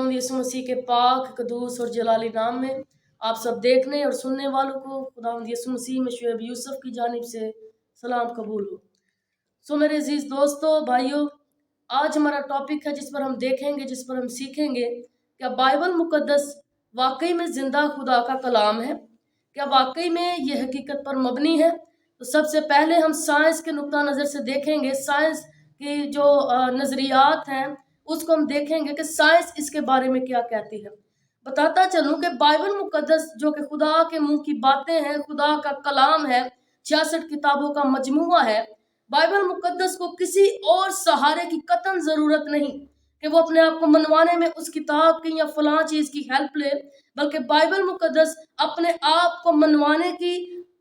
खुदावंद यीशु मसीह के पाक कदूस और जलाली नाम में आप सब देखने और सुनने वालों को खुदावंद यीशु मसीह में शुएब यूसुफ की जानिब से सलाम कबूल हो। सो मेरे अजीज दोस्तों, भाइयों, आज हमारा टॉपिक है जिस पर हम देखेंगे, जिस पर हम सीखेंगे, क्या बाइबल मुकद्दस वाकई में जिंदा खुदा का कलाम है? क्या वाकई में ये हकीकत पर मबनी है? तो सबसे पहले हम साइंस के नुक्ता नज़र से देखेंगे। साइंस की जो नज़रियात हैं उसको हम देखेंगे कि साइंस इसके बारे में क्या कहती है। बताता चलूं कि बाइबल मुकद्दस जो कि खुदा के मुंह की बातें हैं, खुदा का कलाम है, 66 किताबों का मजमूआ है। बाइबल मुकद्दस को किसी और सहारे की कतन ज़रूरत नहीं कि वो अपने आप को मनवाने में उस किताब की या फलां चीज़ की हेल्प ले, बल्कि बाइबल मुकद्दस अपने आप को मनवाने की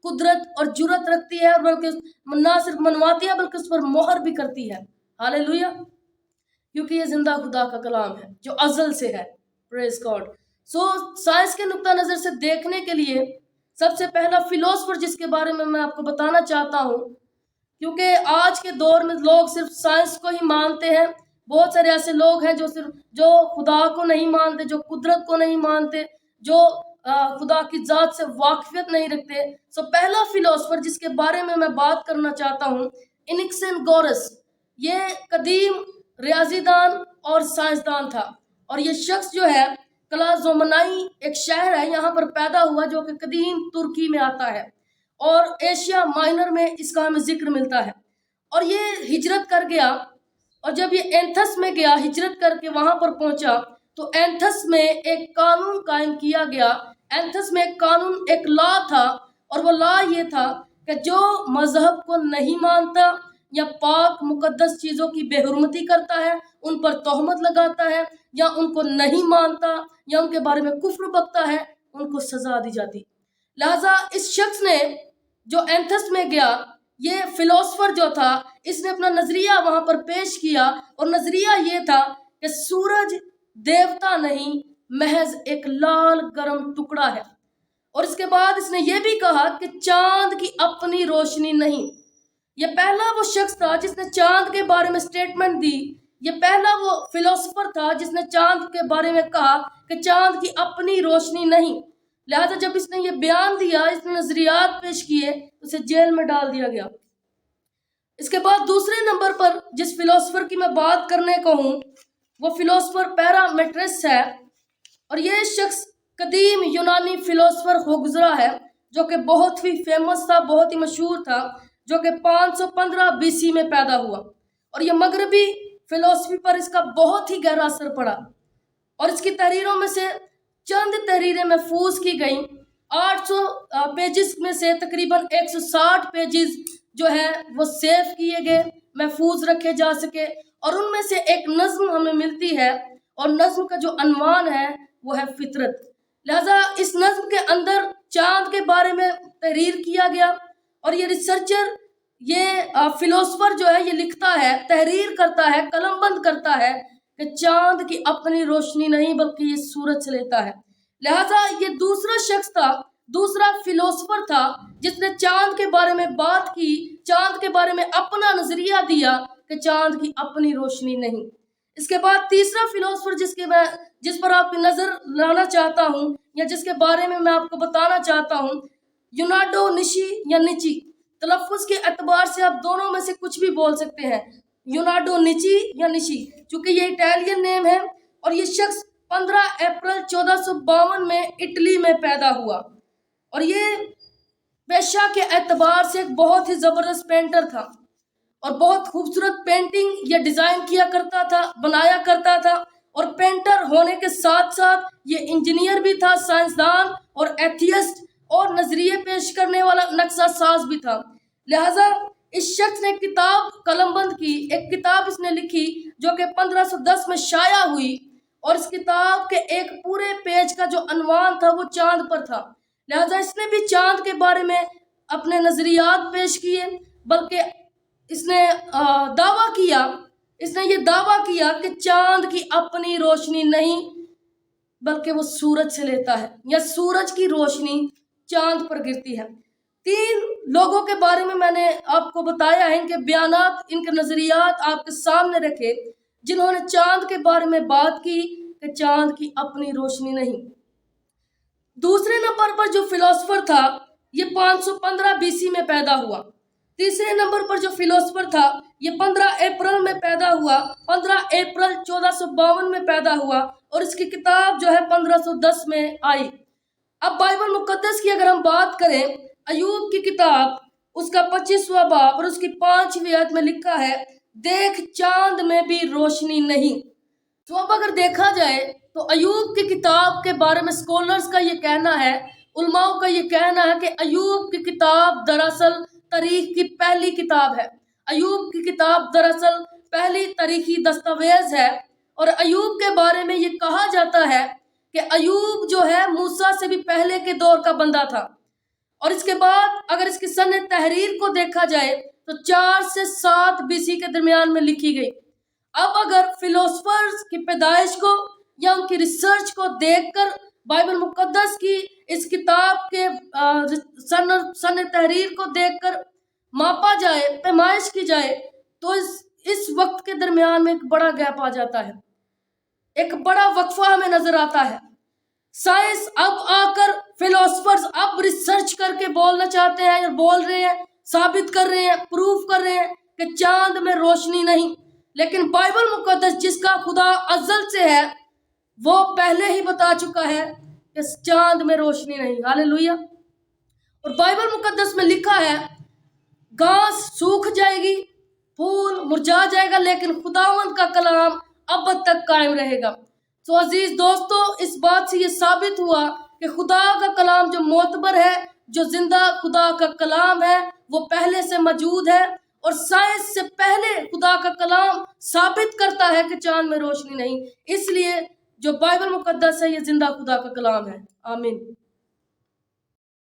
कुदरत और जुर्रत रखती है, और बल्कि ना सिर्फ मनवाती है बल्कि उस पर मोहर भी करती है। हालेलुया, क्योंकि ये जिंदा खुदा का कलाम है जो अज़ल से है। Praise God. सो साइंस के नुक्ता नज़र से देखने के लिए सबसे पहला फिलोसफर जिसके बारे में मैं आपको बताना चाहता हूँ, क्योंकि आज के दौर में लोग सिर्फ साइंस को ही मानते हैं। बहुत सारे ऐसे लोग हैं जो खुदा को नहीं मानते, जो कुदरत को नहीं मानते, जो खुदा की ज़ात से वाकफियत नहीं रखते। सो पहला फिलोसफर जिसके बारे में मैं बात करना चाहता हूँ, एनाक्सेनगोरस। ये कदीम रियाजीदान और साइंसदान था, और ये शख्स जो है क्लाज़ोमनाई एक शहर है यहाँ पर पैदा हुआ, जो कि कदीम तुर्की में आता है और एशिया माइनर में इसका हमें जिक्र मिलता है। और ये हिजरत कर गया, और जब ये एंथस में गया, हिजरत करके वहाँ पर पहुँचा, तो एंथस में एक कानून कायम किया गया। एंथस में एक कानून, एक लॉ था, और वो लॉ ये था कि जो मजहब को नहीं मानता या पाक मुकद्दस चीज़ों की बेहुरमती करता है, उन पर तोहमत लगाता है, या उनको नहीं मानता या उनके बारे में कुफ्र बकता है, उनको सजा दी जाती। लिहाजा इस शख्स ने जो एंथस में गया, ये फिलोसफर जो था, इसने अपना नजरिया वहां पर पेश किया, और नजरिया ये था कि सूरज देवता नहीं, महज एक लाल गरम टुकड़ा है। और इसके बाद इसने ये भी कहा कि चांद की अपनी रोशनी नहीं। ये पहला वो शख्स था जिसने चांद के बारे में स्टेटमेंट दी। ये पहला वो फिलोसफर था जिसने चांद के बारे में कहा कि चांद की अपनी रोशनी नहीं। लिहाजा जब इसने ये बयान दिया, इसने नजरियात पेश किए, उसे जेल में डाल दिया गया। इसके बाद दूसरे नंबर पर जिस फिलोसफर की मैं बात करने को हूँ, वो फिलोसफर पैरामेट्रिस है, और ये शख्स कदीम यूनानी फिलोसफर हो गुजरा है, जो कि बहुत ही फेमस था, बहुत ही मशहूर था, जो कि 515 बीसी में पैदा हुआ। और ये मगरबी फिलोसफी पर इसका बहुत ही गहरा असर पड़ा, और इसकी तहरीरों में से चंद तहरीरें महफूज की गई। 800 पेजेस में से तकरीबन 160 पेजेस जो है वो सेव किए गए, महफूज रखे जा सके, और उनमें से एक नज्म हमें मिलती है, और नज्म का जो अनवान है वो है फितरत। लिहाजा इस नज्म के अंदर चांद के बारे में तहरीर किया गया, और ये रिसर्चर, ये फिलोसफर जो है, ये लिखता है, तहरीर करता है, कलमबंद करता है कि चांद की अपनी रोशनी नहीं बल्कि ये सूरज से लेता है। लिहाजा ये दूसरा शख्स था, दूसरा फिलोसफर था जिसने चांद के बारे में बात की, चांद के बारे में अपना नजरिया दिया कि चांद की अपनी रोशनी नहीं। इसके बाद तीसरा फिलोसफर जिस पर आपकी नजर लाना चाहता हूँ, या जिसके बारे में मैं आपको बताना चाहता हूँ, यूनाडो निशी या निची। तलफ़ुज़ के एतबार से आप दोनों में से कुछ भी बोल सकते हैं, यूनाडो निची या निशी, चूंकि ये इटालियन नेम है। और ये शख्स 15 अप्रैल 1452 में इटली में पैदा हुआ, और ये पेशा के एतबार से एक बहुत ही ज़बरदस्त पेंटर था, और बहुत खूबसूरत पेंटिंग ये डिज़ाइन किया करता था, बनाया करता था। और पेंटर होने के साथ साथ ये इंजीनियर भी था, साइंसदान और एथियस्ट, और नजरिए पेश करने वाला नक्शा साज भी था। लिहाजा इस शख्स ने किताब कलमबंद की, एक किताब इसने लिखी जो कि 1510 में शाया हुई, और इस किताब के एक पूरे पेज का जो अनवान था वो चांद पर था। लिहाजा इसने भी चांद के बारे में अपने नजरियात पेश किए, बल्कि इसने ये दावा किया कि चांद की अपनी रोशनी नहीं बल्कि वो सूरज से लेता है, या सूरज की रोशनी चांद पर गिरती है। 3 लोगों के बारे में मैंने आपको बताया है, इनके बयानात, इनके नजरियात आपके सामने रखे, जिन्होंने चांद के बारे में बात की कि चांद की अपनी रोशनी नहीं। दूसरे नंबर पर जो फिलोसफर था ये 515 बीसी में पैदा हुआ। तीसरे नंबर पर जो फिलोसफर था ये 15 अप्रैल में पैदा हुआ, 15 अप्रैल 1452 में पैदा हुआ और इसकी किताब जो है 1510 में आई। अब बाइबल मुकद्दस की अगर हम बात करें, अयूब की किताब उसका 25वां बाब और उसकी 5वीं आयत में लिखा है, देख चांद में भी रोशनी नहीं। तो अब अगर देखा जाए तो अयूब की किताब के बारे में स्कॉलर्स का ये कहना है, उलमाओं का ये कहना है कि अयूब की किताब दरअसल तारीख की पहली किताब है। अयूब की किताब दरअसल पहली तारीखी दस्तावेज है और अयूब के बारे में ये कहा जाता है कि अयूब जो है मूसा से भी पहले के दौर का बंदा था। और इसके बाद अगर इसकी सन तहरीर को देखा जाए तो 4 से 7 बीसी के दरमियान में लिखी गई। अब अगर फिलोसफर्स की पैदाइश को या उनकी रिसर्च को देखकर बाइबल मुकद्दस की इस किताब के सन तहरीर को देखकर मापा जाए, पैमाइश की जाए, तो इस वक्त के दरमियान में एक बड़ा गैप आ जाता है, एक बड़ा वक्फा हमें नजर आता है। साइंस अब आकर फिलोसफर्स अब रिसर्च करके बोलना चाहते हैं, बोल रहे हैं, साबित कर रहे हैं, प्रूफ कर रहे हैं कि चांद में रोशनी नहीं। लेकिन बाइबल मुकद्दस जिसका खुदा अज़ल से है वो पहले ही बता चुका है कि चांद में रोशनी नहीं। हालेलुया। और बाइबल मुकद्दस में लिखा है, घास सूख जाएगी, फूल मुरझा जाएगा, लेकिन खुदावंद का कलाम अब तक कायम रहेगा। तो अजीज दोस्तों, इस बात से ये साबित हुआ कि खुदा का कलाम जो मोतबर है, जो जिंदा खुदा का कलाम है, वो पहले से मौजूद है। और साइंस से पहले खुदा का कलाम साबित करता है कि चांद में रोशनी नहीं। इसलिए जो बाइबल मुकद्दस है ये जिंदा खुदा का कलाम है। आमीन।